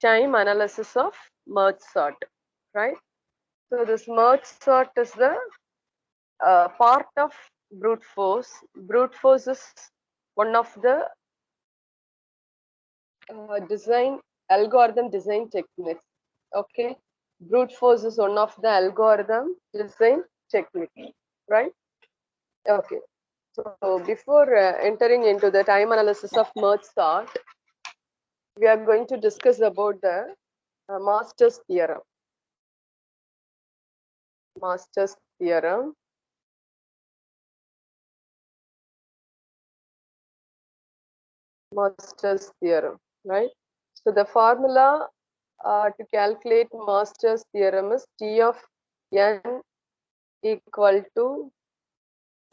time analysis of merge sort, right? So this merge sort is the part of brute force. Brute force is one of the design algorithm design techniques. Okay, brute force is one of the algorithm design technique, right? Okay, so before entering into the time analysis of merge sort, we are going to discuss about the Master's theorem. Master's theorem. Master's theorem, right? So the formula to calculate Master's theorem is T of n equal to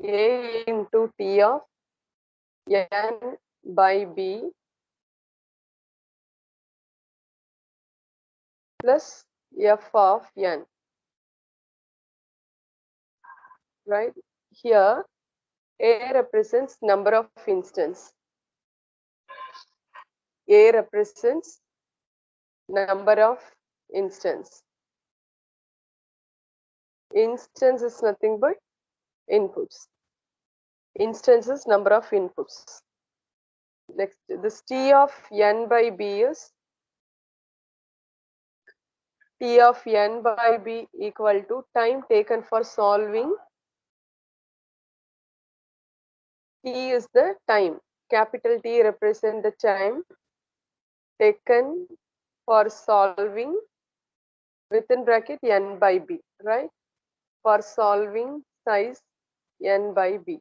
A into T of n by B plus f of n, right? Here A represents number of instance. A represents number of instance. Instance is nothing but inputs. Instance is number of inputs. Next, this T of n by B is T of n by B equal to time taken for solving. T is the time. Capital T represent the time taken for solving within bracket n by B, right? For solving size n by B.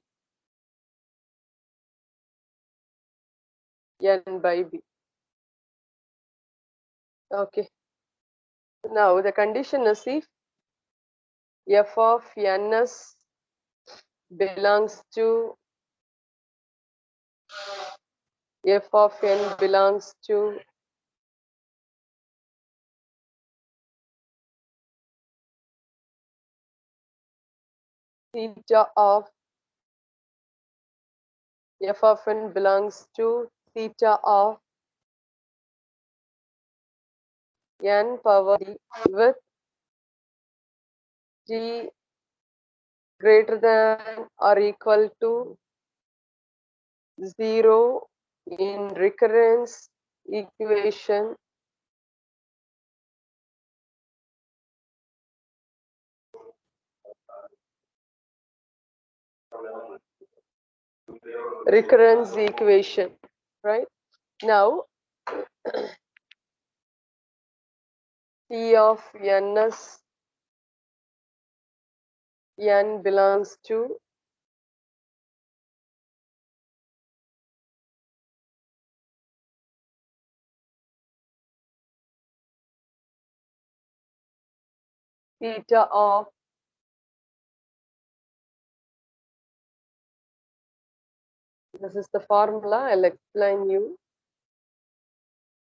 N by B. Okay. Now the condition is if f of ns belongs to f of n belongs to theta of f of n belongs to theta of n power d with t greater than or equal to 0 in recurrence equation right? Now T of ns n belongs to theta of this is the formula. I'll explain you.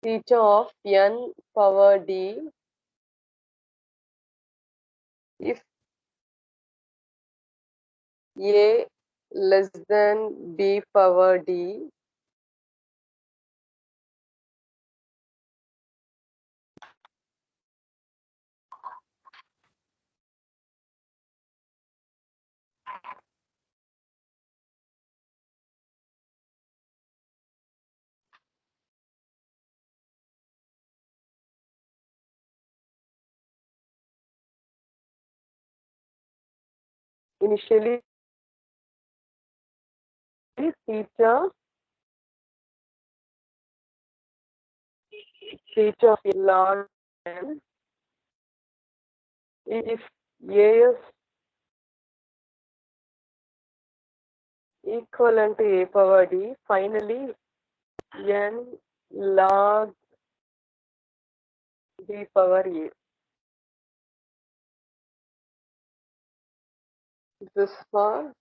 Theta of n power d if a less than b power d initially theta of log n if a is equivalent to a power d, finally n log b power a. This for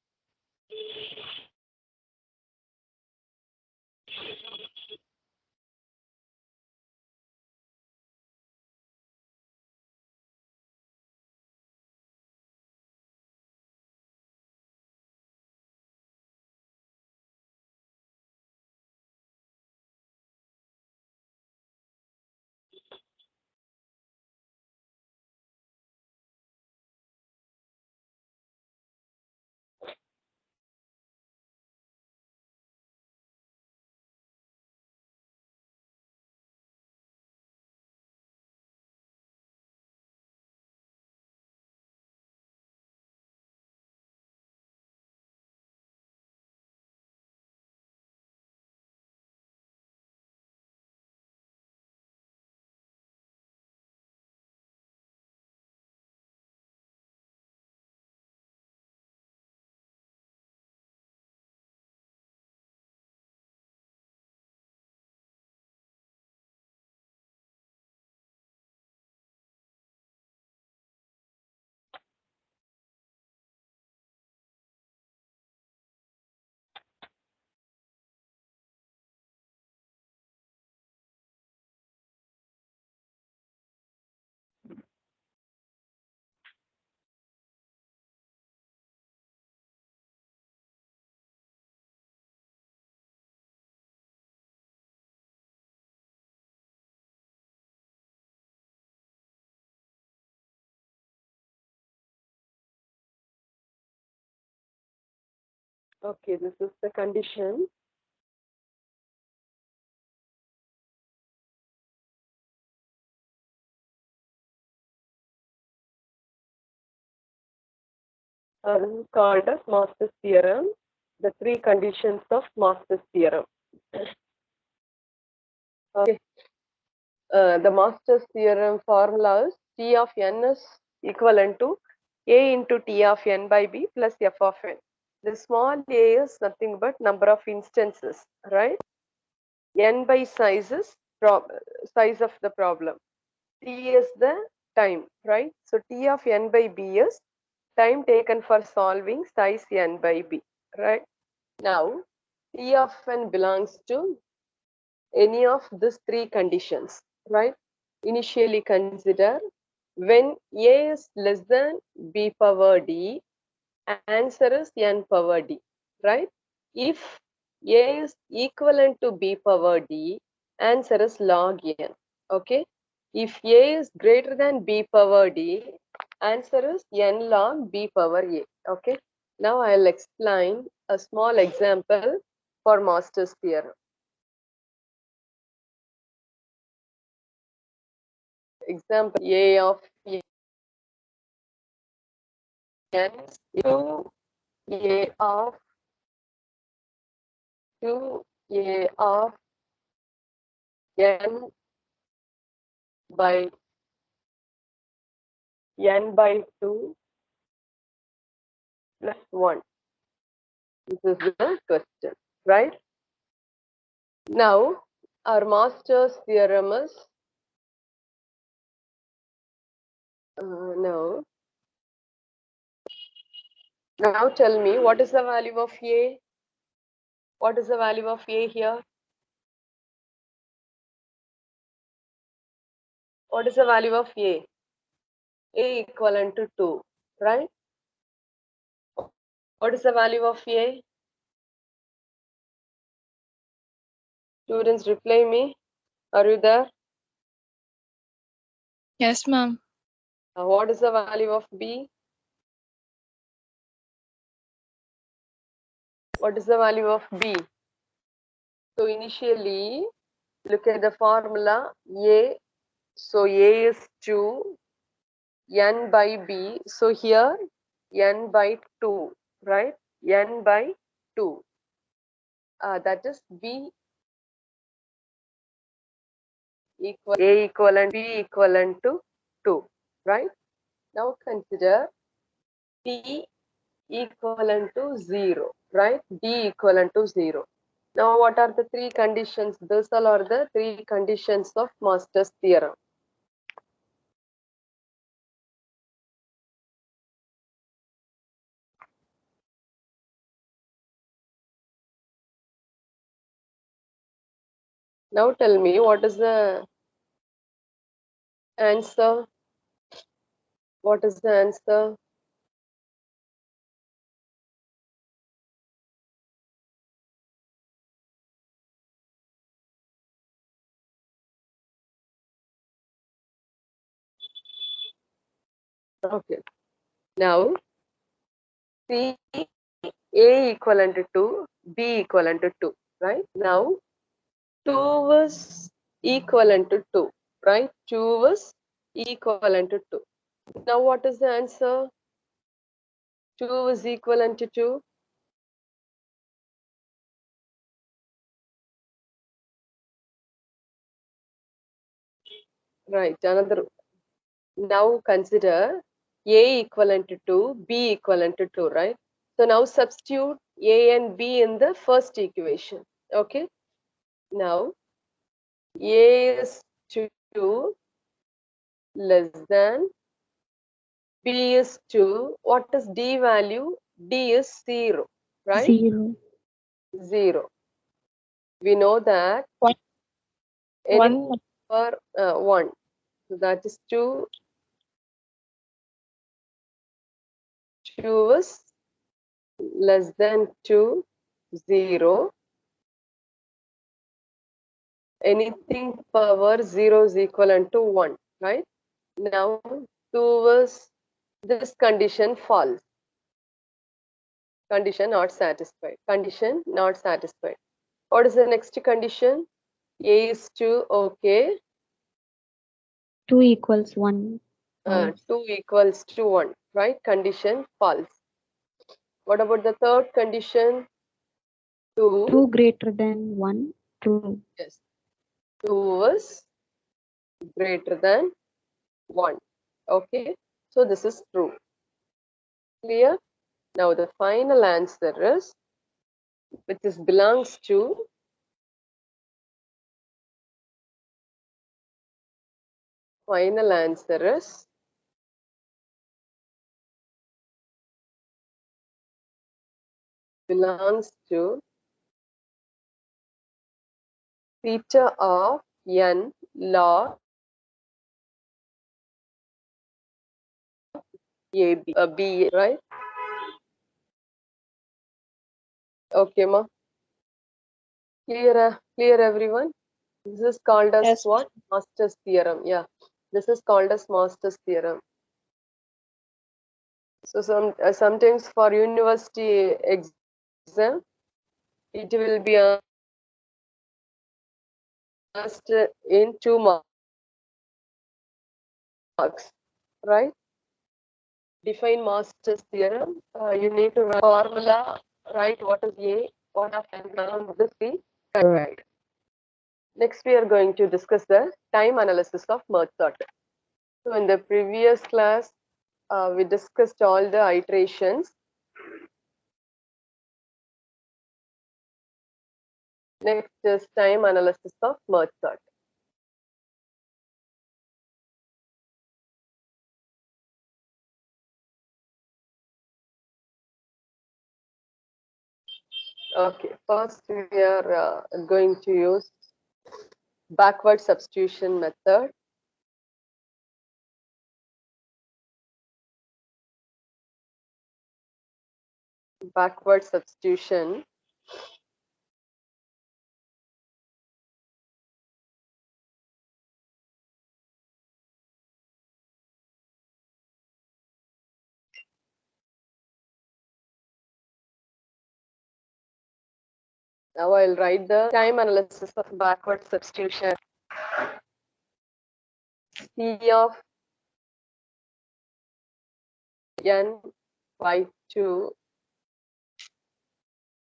Okay, this is the condition. Called as Master's theorem. The three conditions of Master's theorem. Okay. The Master's theorem formula is T of n is equivalent to A into T of n by B plus F of n. The small a is nothing but number of instances, right? N by size is size of the problem. T is the time, right? So T of n by B is time taken for solving size n by B, right? Now, T of n belongs to any of these three conditions, right? Initially consider when A is less than B power D, answer is n power D, right? If A is equivalent to B power D, answer is log n, okay? If A is greater than B power D, answer is n log B power A, okay? Now I'll explain a small example for Master's theorem. Example A of n to A of 2A of n by n by 2 plus 1. This is the question, right? Now, our Master's theorem is no. Now tell me, what is the value of A? What is the value of A here? What is the value of A? A equivalent to 2, right? What is the value of A? Students, reply me. Are you there? Yes, ma'am. What is the value of B? What is the value of B? So initially, look at the formula A. So A is 2, n by B. So here n by 2, right? N by 2. That is B equal A equivalent B equivalent to 2, right? Now consider T equivalent to 0, right? D equivalent to 0. Now what are the three conditions? These all are the three conditions of Master's theorem. Now tell me, what is the answer? What is the answer? Okay. Now, C A equivalent to 2, B equivalent to 2, right? Now, 2 is equivalent to 2, right? 2 is equivalent to 2. Now, what is the answer? 2 is equivalent to 2. Right. Another. Now, consider A equivalent to 2, B equivalent to 2, right? So, now substitute A and B in the first equation. Okay. Now, A is 2 less than B is 2. What is D value? D is 0, right? 0. 0. We know that One. any 1. number 1. So that is 2. 2 is less than 2. 0. Anything power 0 is equivalent to 1, right? Now 2 is, this condition false. Condition not satisfied. Condition not satisfied. What is the next condition? A is 2, okay. 2 equals 1. False. 2 equals to 1, right? Condition false. What about the third condition? 2, 2 greater than 1. True. yes, 2 is greater than 1. Okay, so this is true. Clear? Now the final answer is, which is belongs to final answer is belongs to theta of n log AB, B, right? Okay, ma. Clear, everyone? This is called as Yes. what? Master's theorem. Yeah, this is called as Master's theorem. So sometimes for university exam, it will be asked in 2 marks, right? Define Master's theorem. You need to write formula, write what is A, what of n, what is C, correct. Next, we are going to discuss the time analysis of merge sort. So in the previous class, we discussed all the iterations. Next is time analysis of merge sort. Okay, first we are going to use backward substitution method. Backward substitution. Now I'll write the time analysis of backward substitution. C of n by 2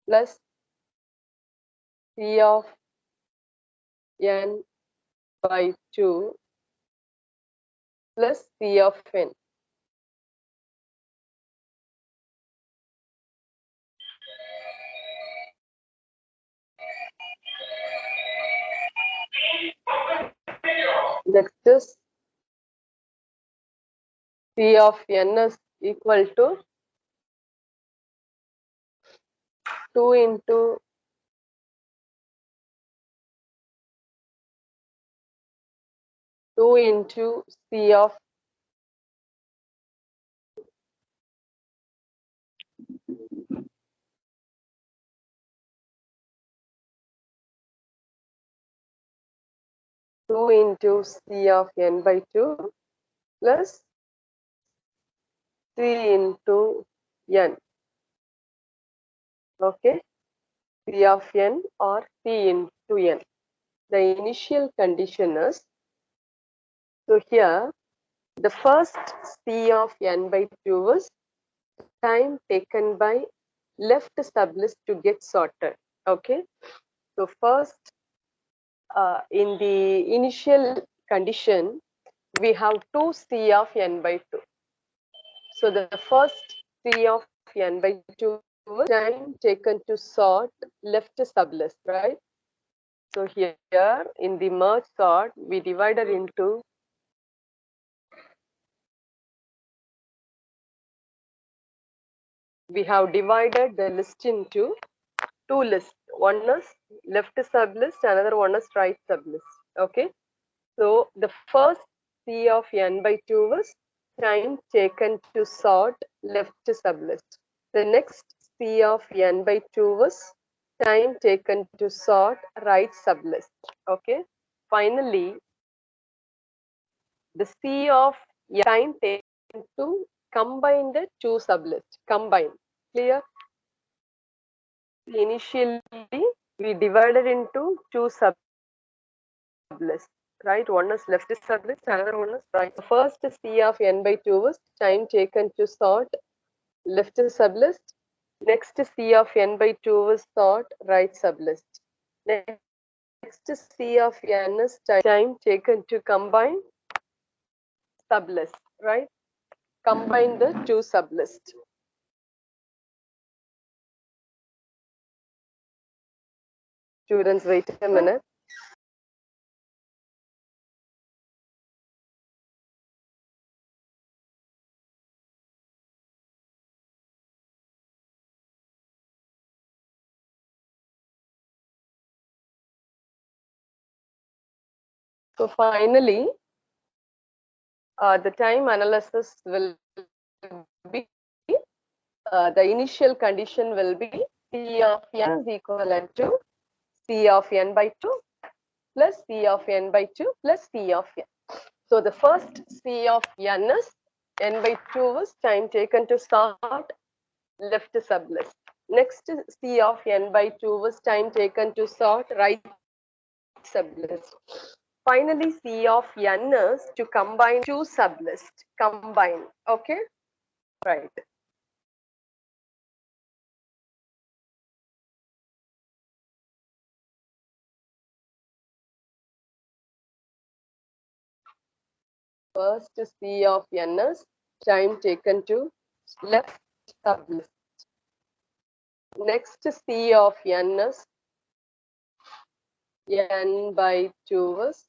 plus C of n by 2 plus C of n. Next is C of n is equal to 2 into 2 into C of 2 into C of n by 2 plus C into n. Okay, C of n or C into n. The initial condition is, so here the first C of n by 2 is time taken by left sublist to get sorted. Okay, so first in the initial condition, we have 2 C of n by 2. So the first C of n by 2 is time taken to sort left sublist, right? So here in the merge sort, we divided into we have divided the list into 2 lists. One is left sublist, another one is right sublist. Okay. So the first C of n by 2 is time taken to sort left sublist. The next C of n by 2 is time taken to sort right sublist. Okay. Finally, the C of time taken to combine the two sublists. Combine. Clear? Initially, we divided into two sublists, right? One is left sublist, another one is right. The first C of n by 2 was time taken to sort left sublist. Next C of n by 2 was sort right sublist. Next C of n is time taken to combine sublist, right? Combine the two sublists. Students, wait a minute. So finally, the time analysis will be, the initial condition will be C of n is equivalent to C of n by 2 plus C of n by 2 plus C of n. So the first C of n is n by 2 is time taken to sort left sublist. Next C of n by 2 was time taken to sort right sublist. Finally, C of n is to combine two sublists. Combine. Okay? Right. First C of n is time taken to left sublist. Next C of n is n by 2 is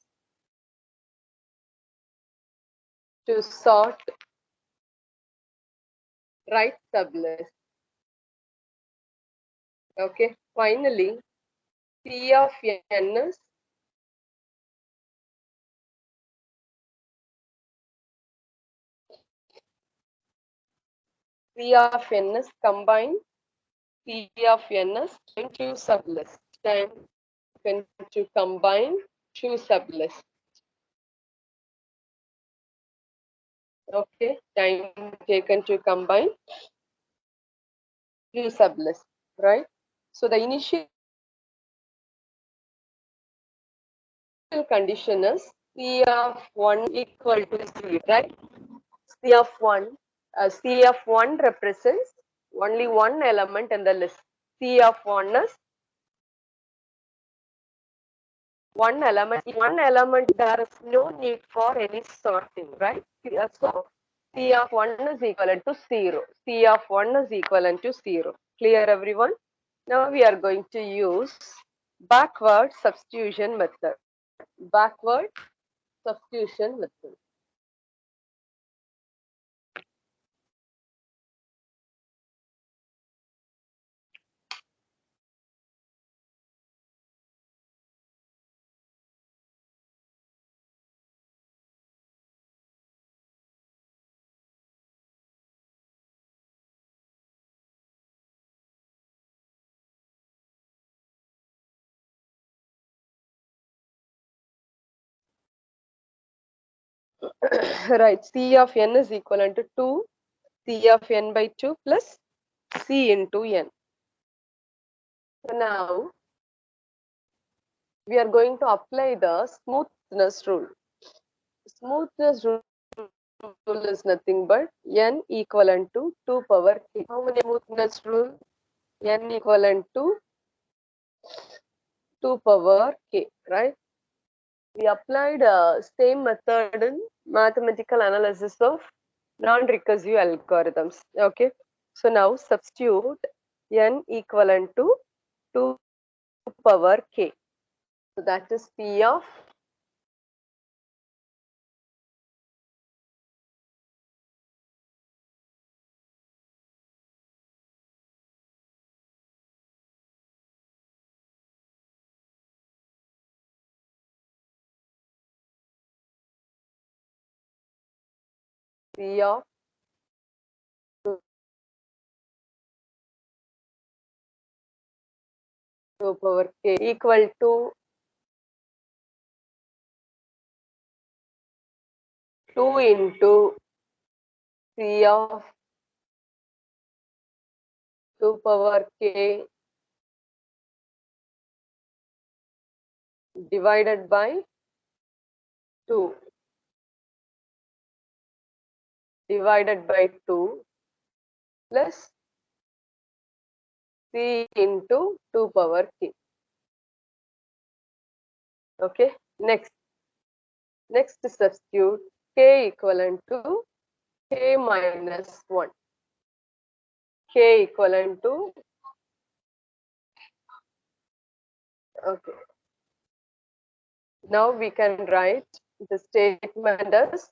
to sort right sublist. Okay. Finally, C of n is C of n is combine C of n is time to sublist. Time to combine two sublists. Okay, time taken to combine two sublists, right? So the initial condition is C of 1 equal to 0, right? C of 1, C of 1 represents only one element in the list. C of 1 is one element, there is no need for any sorting, right? So C of 1 is equivalent to 0. C of 1 is equivalent to 0. Clear, everyone? Now we are going to use backward substitution method. Backward substitution method. Right, C of n is equivalent to 2 C of n by 2 plus C into n. So now we are going to apply the smoothness rule. Smoothness rule is nothing but n equivalent to 2 power k. How many smoothness rule? N equivalent to 2 power k, right? We applied same method in mathematical analysis of non-recursive algorithms. Okay, so now substitute n equivalent to 2 power k. So that is P of P of 2 power k equal to 2 into C of 2 power k divided by 2 divided by 2 plus c into 2 power k. Okay, next substitute k equivalent to k minus 1. K equivalent to, okay, now we can write the statement as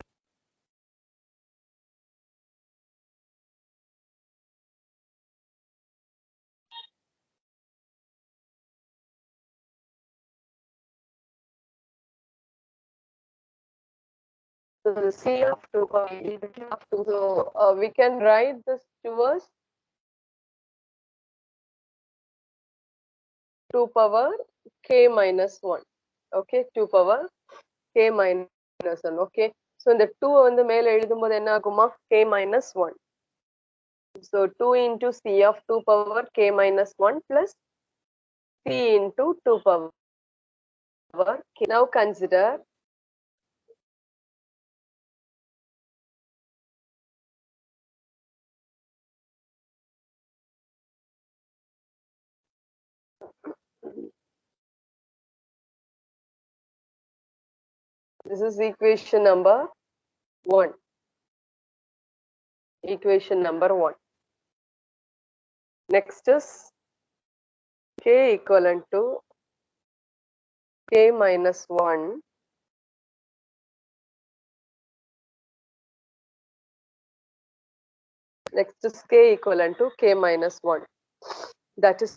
so C of 2 power of 2. So we can write this to as 2 power k minus 1. Okay, 2 power k minus 1. Okay, so இந்த 2 வந்து மேல எழுதும்போது என்ன ஆகுமா? K minus 1. So 2 into C of 2 power k minus 1 plus C into 2 power k. Now consider this is equation number 1. Equation number 1. Next is k equivalent to k minus 1 next is k equivalent to k minus 1, that is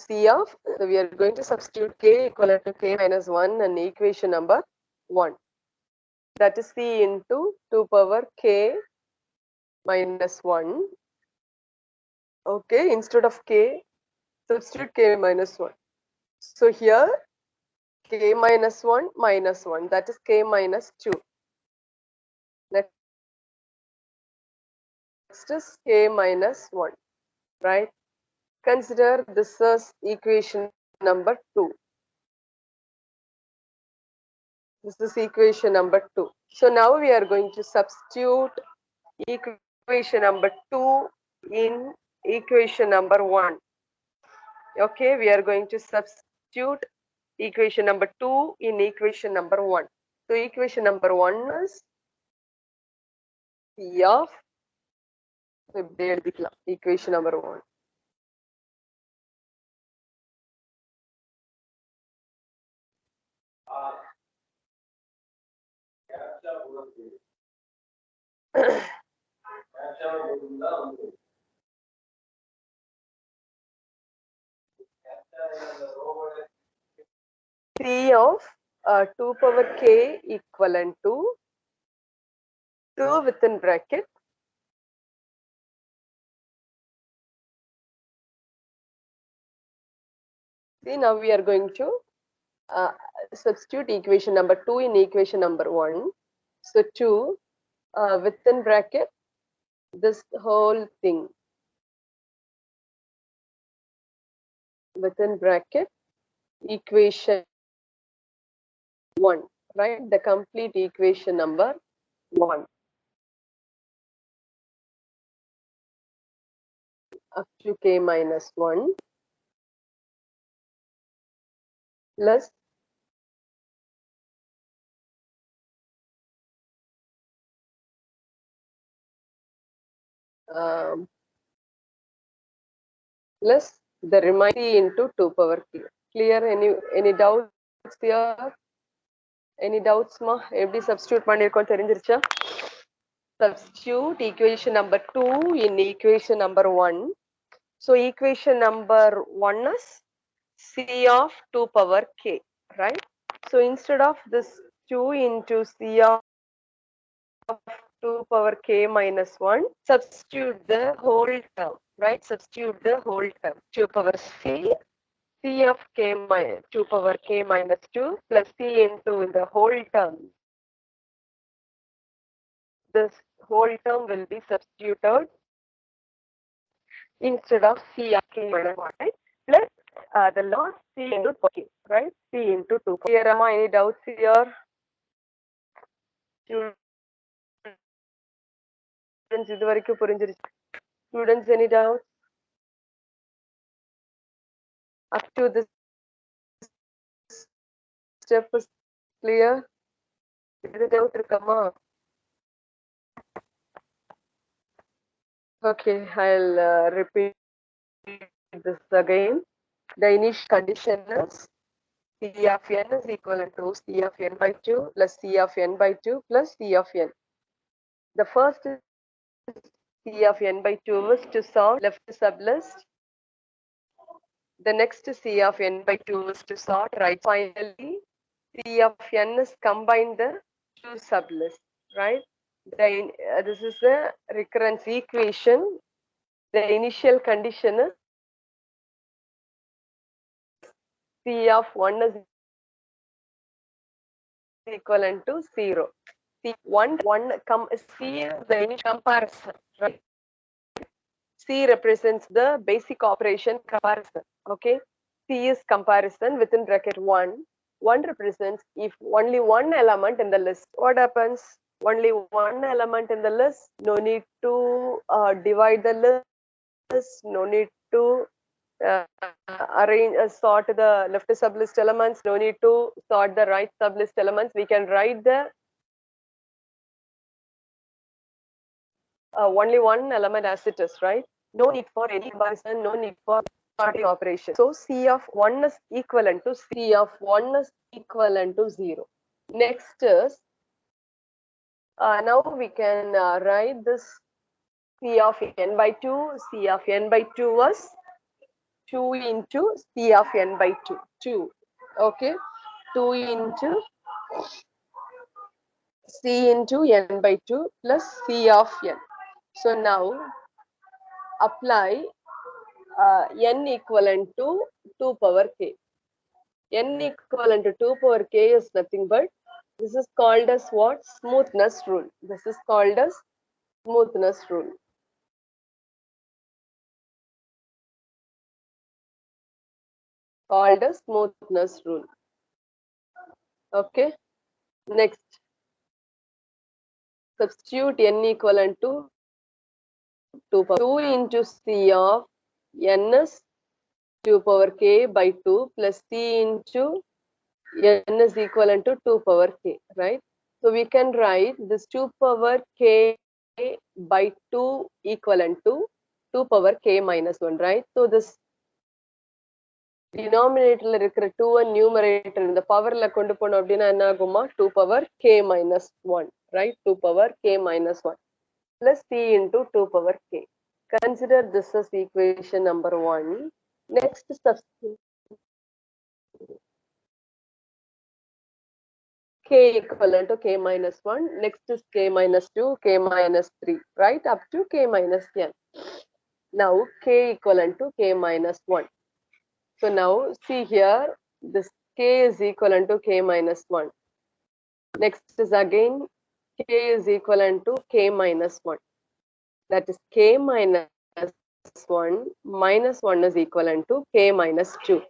C of, so we are going to substitute k equivalent to k minus 1 in equation number 1, that is C into 2 power k minus 1. Okay, instead of k substitute k minus 1. So here k minus 1 minus 1, that is k minus 2. Next is k minus 1, right? Consider this as equation number 2. This is equation number 2. So now we are going to substitute equation number 2 in equation number 1. Okay, we are going to substitute equation number 2 in equation number 1. So equation number 1 is C of, equation number 1. C of 2 power k equivalent to 2 within bracket see, now we are going to substitute equation number 2 in equation number 1. So 2 within bracket this whole thing within bracket equation 1, right? The complete equation number 1 up to k minus 1 plus plus the remainder into 2 power k. Clear? Any doubts here? Any doubts ma? எப்படி substitute பண்ணிருக்கோம் தெரிஞ்சிருச்சா? Substitute equation number 2 in equation number 1. So equation number 1 is C of 2 power k, right? So instead of this 2 into C of 2 power k minus 1, substitute the whole term, right? Substitute the whole term. 2 power C of k minus 2 power k minus 2 plus C into the whole term. This whole term will be substituted instead of C of k minus 1, right? Plus the law C into 2k, right? C into 2. Clear, Amma? Any doubts here? Students, இது வரைக்கும் புரிஞ்சிருச்சு? Students, any doubts? Up to this step is clear? Any doubt இருக்கம்மா? Okay, I'll repeat this again. The initial condition is C of n is equivalent to C of n by 2 plus C of n by 2 plus C of n. The first C of n by 2 is to solve left sublist. The next C of n by 2 is to sort right. Finally, C of n is combine the two sublists, right? This is the recurrence equation. The initial condition is C of 1 is equivalent to 0. C1 C is the initial comparison, right? C represents the basic operation comparison. Okay, C is comparison within bracket 1. 1 represents if only one element in the list. What happens? Only one element in the list. No need to divide the list. No need to sort the left sublist elements. No need to sort the right sublist elements. We can write the only one element as it is, right? No need for any comparison, no need for sorting operation. So C of 1 is equivalent to 0. Next is now we can write this C of n by 2. C of n by 2 was 2 into C of n by 2. 2. Okay. 2 into C into n by 2 plus C of n. So now apply n equivalent to 2 power k. N equivalent to 2 power k is nothing but, this is called as what? Smoothness rule. This is called as smoothness rule. Called as smoothness rule. Okay. Next, substitute n equivalent to 2 power 2 into C of n is 2 power k by 2 plus C into n is equivalent to 2 power k, right? So we can write this 2 power k by 2 equivalent to 2 power k minus 1, right? So this denominator la இருக்கிற 2 and numerator இந்த பவர்ல கொண்டு போனோம் அப்படின்னா என்ன ஆகுமா 2 power k minus 1, right? 2 power k minus 1 plus c into 2 power k. Consider this as equation number 1. Next substitute k equivalent to k minus 1. Next is k minus 2, k minus 3, right? Up to k minus n. Now k equivalent to k minus 1. So now see here, this k is equivalent to k minus 1. Next is again k is equivalent to k minus 1. That is k minus 1 minus 1 is equivalent to k minus 2.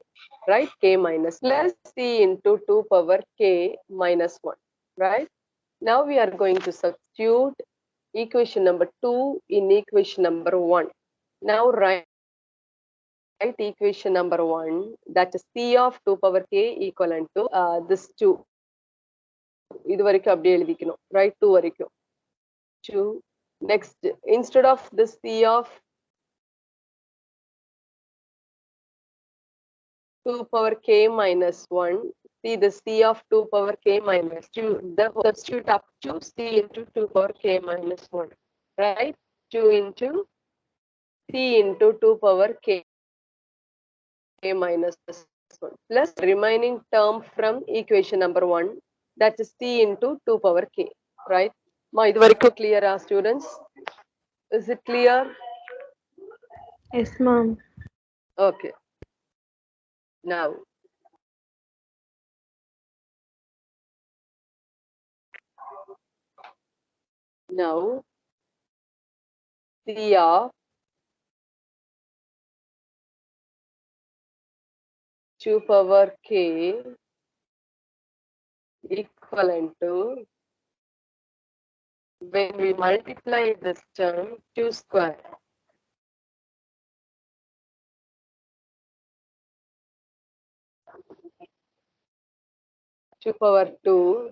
Right? K minus plus c into 2 power k minus 1. Right? Now we are going to substitute equation number 2 in equation number 1. Now write equation number 1, that is c of 2 power k equivalent to this 2. இது வரைக்கும் அப்படியே எழுதிக்கணும், right? 2 வரைக்கும் 2. Next, instead of this c of 2 power k minus 1, see the c of 2 power k minus 2, the substitute up to c into 2 power k minus 1, right? 2 into c into 2 power k minus 1 plus remaining term from equation number 1, that is c into 2 power k, right? Ma idu varaiku clear students? Is it clear? Yes, ma'am. Okay. Now c of 2 power k equivalent to, when we multiply this term, 2 square. Two power 2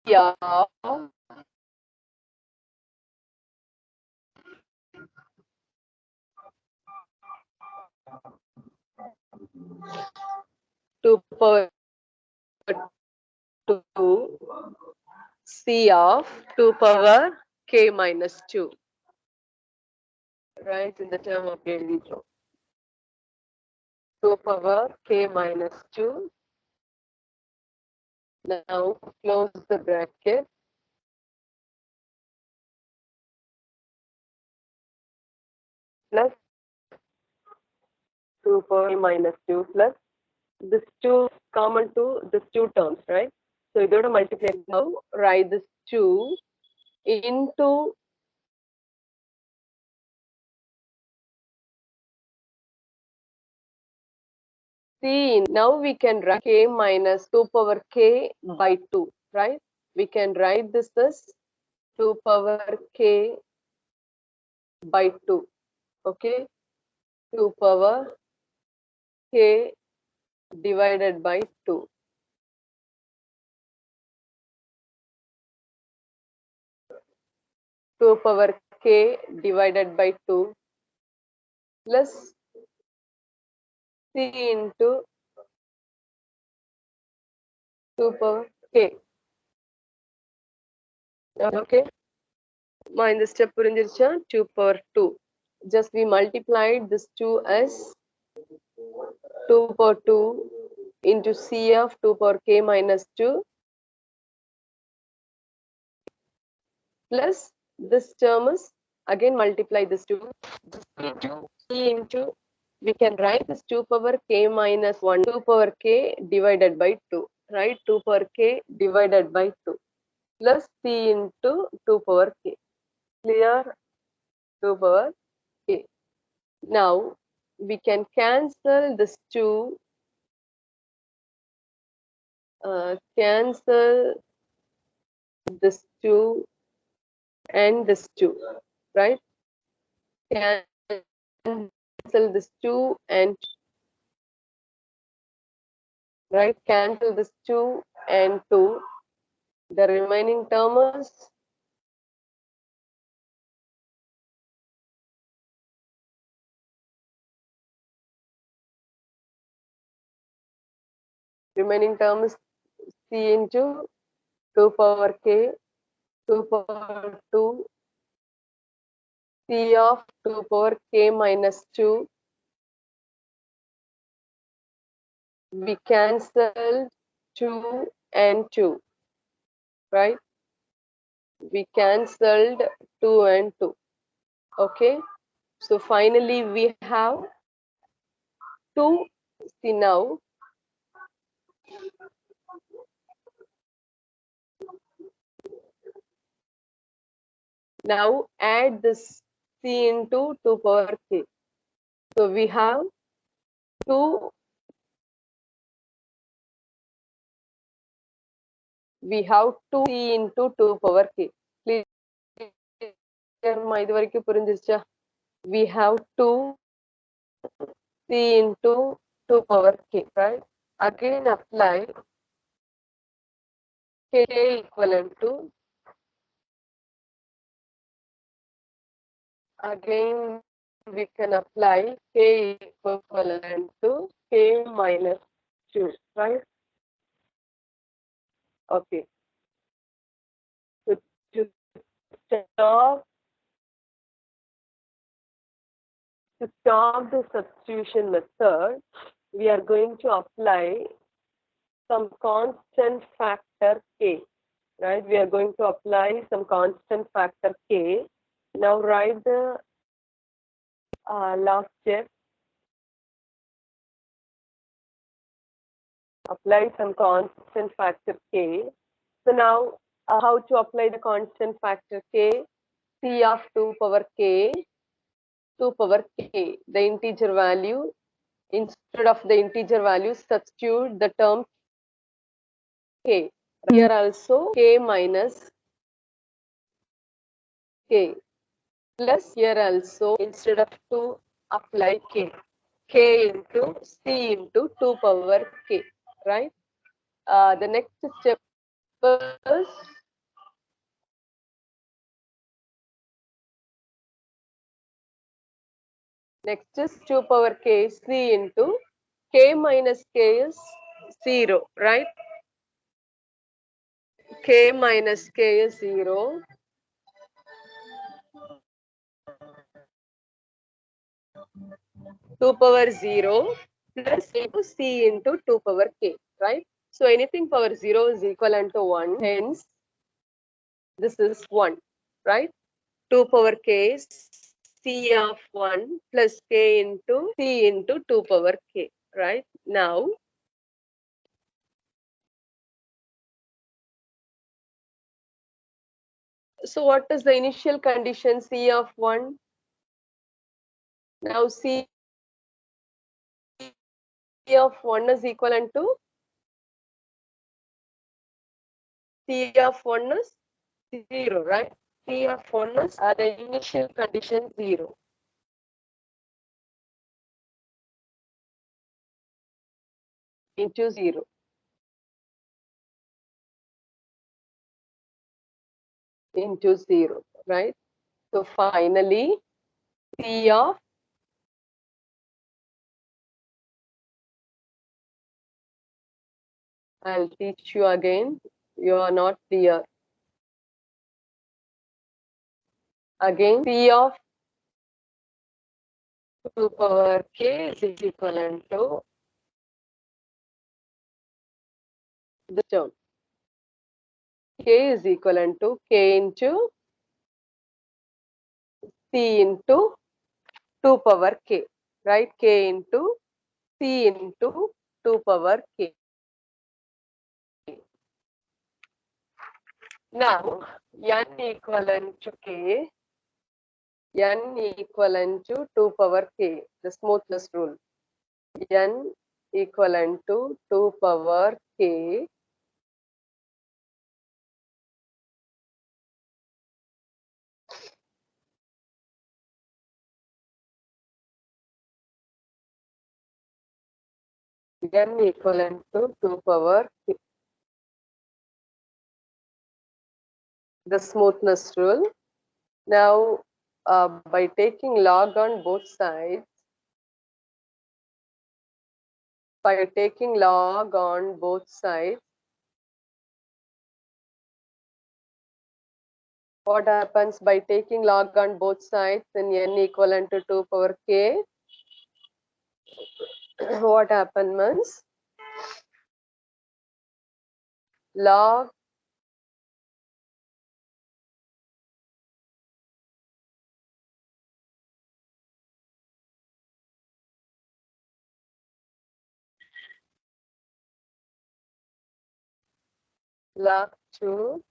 C of 2 power 2 C of 2 power k minus 2, right, in the term of daily draw. 2 power k minus 2. Now close the bracket. Plus 2 power minus 2 plus this 2 common to this 2 terms, right? So you go to multiply now, write this 2 into C. Now we can write k minus 2 power k by 2, right? We can write this as 2 power k by 2, okay? 2 power k divided by 2. Two power k divided by 2 plus c into 2 power k. Okay. In the step 2 power 2. Just we multiplied this 2 as 2 power 2 into c of 2 power k minus 2 plus this term is again multiply this 2 into c into, we can write this 2 power k minus 1, 2 power k divided by 2, right? 2 power k divided by 2 plus c into 2 power k. Clear? 2 power k. Now we can cancel this 2, cancel this 2 and this 2, right? Cancel this 2 and, right? Cancel this 2 and 2. The remaining term is c into 2 power k, 2 power 2, c of 2 power k minus 2. We cancelled 2 and 2, right? We cancelled 2 and 2. Okay. So finally we have 2. See now, add this c into 2 power k. So we have 2, c into 2 power k. Clear? We have 2 c into 2 power k, right? Again apply k equivalent to, again we can apply k equivalent to k minus 2, right? Okay. So to stop the substitution method, we are going to apply some constant factor k, right? We are going to apply some constant factor k. Now write the last step. Apply some constant factor k. So now how to apply the constant factor k? C of 2 power k, 2 power k, the integer value. Instead of the integer value, substitute the term k. Here also k minus k, plus here also instead of 2 apply k into c into 2 power k, right? The next step is next is 2 power k c into k minus k is 0, right? K minus k is 0. Two power 0 plus into c into 2 power k, right? So anything power 0 is equivalent to 1. Hence, this is 1, right? 2 power k is c of 1 plus k into c into 2 power k, right? Now, so what is the initial condition c of 1? Now c of 1 is equivalent to c of 1 is 0, right? C of 1 is the initial condition 0. Into 0. Into 0, right? So finally, C of I'll teach you again. You are not clear. Again, C of 2 power k is equivalent to the term. K is equivalent to k into c into 2 power k, right? K into c into 2 power k. Now, n equivalent to k, n equivalent to 2 power k, the smoothness rule. N equivalent to 2 power k n equivalent to 2 power k. The smoothness rule. Now, by taking log on both sides, what happens by taking log on both sides in n equivalent to 2 power k? What happens means log log 2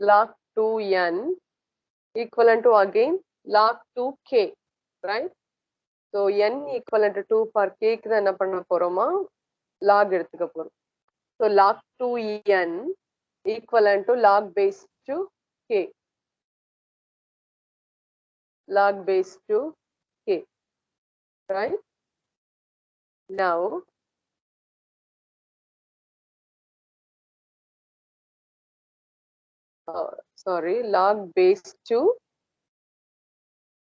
log 2n equivalent to again log 2k, right? So n equivalent to 2 for k க்கு தான் என்ன பண்ண போறோமா log எடுத்துக்க போறோம். So log 2n equivalent to log base to k, log base to k, right? Now, sorry, log base to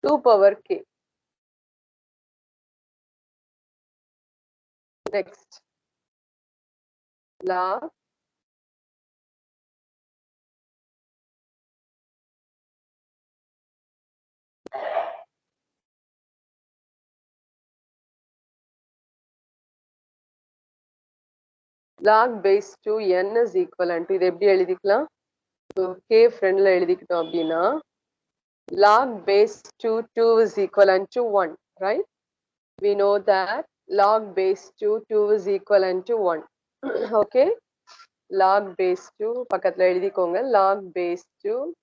2 power k. Next, log log base to n is equivalent to இது எப்படி எழுதிக்கலாம்? So k ஃப்ரண்ட்ல எழுதிக்கிட்டோம் அப்படின்னா log base 2 is equivalent to 1, right? We know that log base 2 is equivalent to 1. Okay, log base 2 பக்கத்துல எழுதிக்கோங்க. Log base 2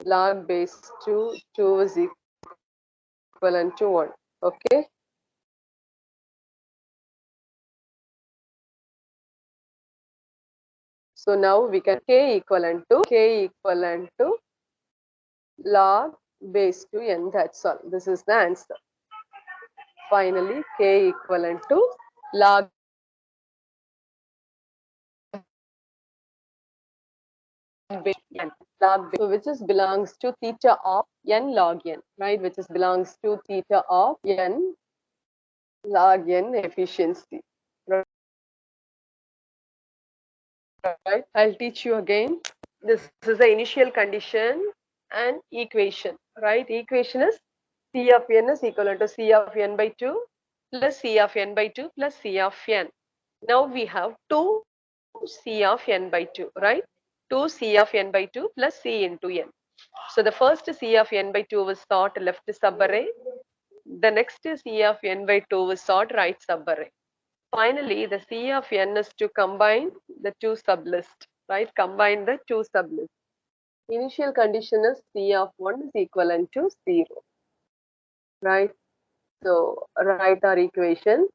log base 2 is equivalent to 1. Okay, so now we can k equivalent to log base 2n. That's all. This is the answer. Finally, k equivalent to log base n. Log base, so which is belongs to theta of n log n, right? Which is belongs to theta of n log n efficiency. Right? I'll teach you again. This is the initial condition and equation, right? Equation is C of n is equivalent to C of n by 2 plus C of n by 2 plus C of n. Now we have 2 C of n by 2, right? 2 C of n by 2 plus C into n. So the first C of n by 2 was sought left subarray. The next C of n by 2 was sought right subarray. Finally, the C of n is to combine the two sublist, right? Combine the two sublist. Initial condition is C of 1 is equivalent to 0, right? So write our equation.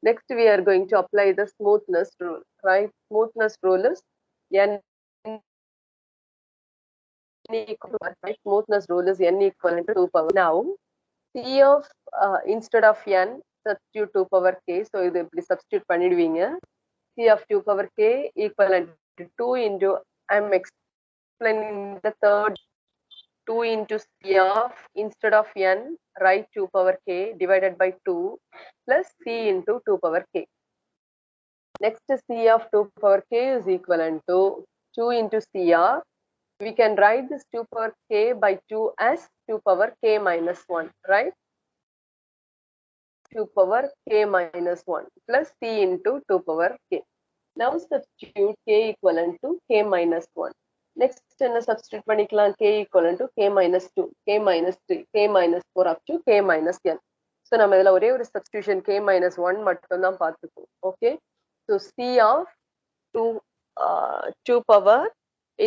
Next, we are going to apply the smoothness rule, right? Smoothness rule is n equal to 1, right? Smoothness rule is n equivalent to 2 power. Now, C of instead of n, substitute 2 power k. So இது இப்படி substitute பண்ணிடுவீங்க. C of 2 power k equivalent to 2 into, I'm explaining the third, 2 into C of instead of n, write 2 power k divided by 2 plus C into 2 power k. Next, C of 2 power k is equivalent to 2 into CR. We can write this 2 power k by 2 as 2 power k minus 1, right? 2 power k minus 1 plus C into 2 power k. Now substitute k equivalent to k minus 1. Next, substitute பண்ணிக்கலாம் k equivalent to k minus 2, k minus 3, k minus 4 up to k minus n. So நம்ம இதுல ஒரே ஒரு substitution k minus 1 மட்டும் தான் பார்த்துப்போம். Okay, so C of 2 power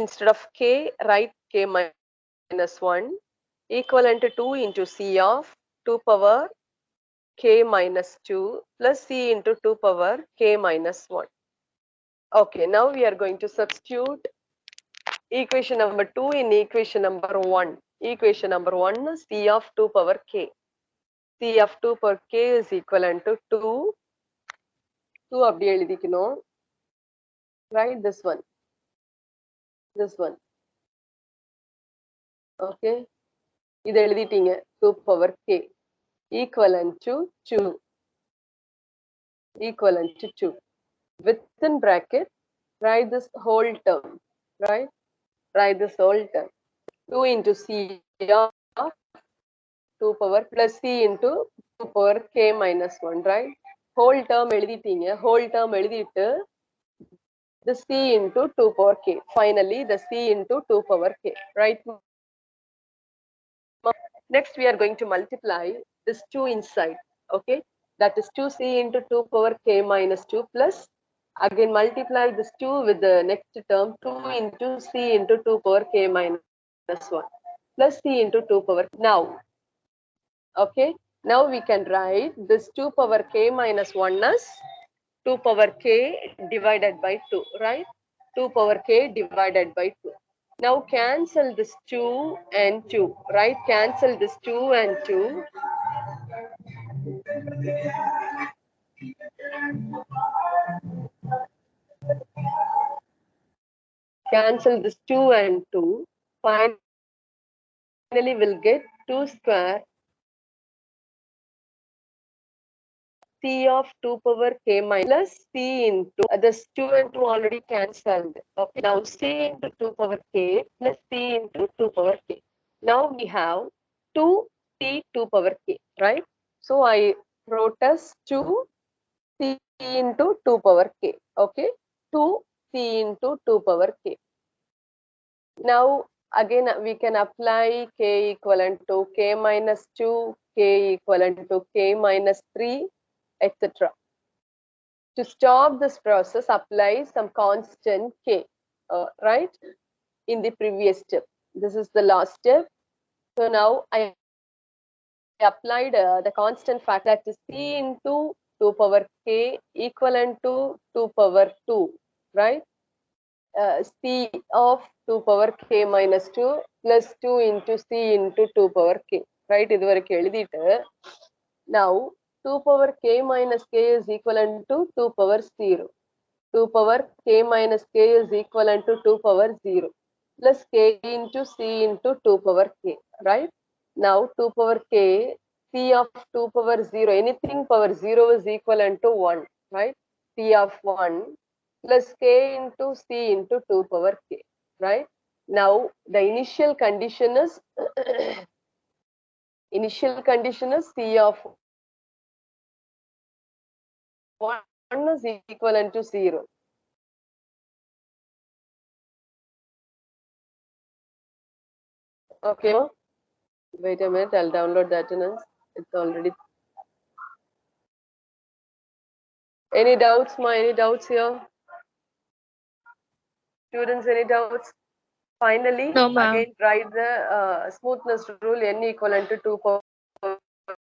instead of k, write k minus 1 equivalent to 2 into C of 2 power k minus 2 plus C into 2 power k minus 1. Okay, now we are going to substitute equation number 2 in equation number 1. Equation number 1 is C of 2 power k. C of 2 power k is equivalent to 2. 2 அப்படியே எழுதிக்கணும். Right, this one. This one. Okay. இது எழுதிட்டீங்க. 2 power k equivalent to 2. Equivalent to 2. Within bracket, write this whole term. Right? Write this whole term. 2 into C of 2 power plus C into 2 power k minus 1, right? Whole term எழுதிட்டீங்க. Whole term எழுதிட்டு the C into 2 power k. Finally, the C into 2 power k, right? Next, we are going to multiply this 2 inside, okay? That is 2C into 2 power k minus 2 plus, again multiply this 2 with the next term, 2 into C into 2 power k minus 1 plus C into 2 power. Now, okay, now we can write this 2 power k minus 1 as 2 power k divided by 2, right? 2 power k divided by 2. Now cancel this 2 and 2, right? Cancel this 2 and 2. Cancel this 2 and 2. Finally, we'll get 2 square C of 2 power k minus C into this 2 and 2 already cancelled. Okay, now C into 2 power k plus C into 2 power k. Now we have 2C 2 power k, right? So I wrote as 2C into 2 power k. Okay, 2 c into 2 power k. Now again we can apply k equivalent to k minus 2, k equivalent to k minus 3, etc. To stop this process, apply some constant k, right? In the previous step. This is the last step. So now I applied the constant factor, that is c into 2 power k equivalent to 2 power 2, right? C of 2 power k minus 2 plus 2 into c into 2 power k, right? Now 2 power k minus k is equivalent to 2 power 0. 2 power k minus k is equivalent to 2 power 0 plus k into c into 2 power k, right? Now 2 power k, c of 2 power 0, anything power 0 is equivalent to 1, right? C of 1 plus k into c into 2 power k, right? Now the initial condition is c of 1 is equivalent to 0. Okay, wait a minute, I'll download the attendance. It's already. Any doubts, Any doubts here? Students, any doubts? Finally, No, ma'am. again, write the smoothness rule, n equivalent to 2 power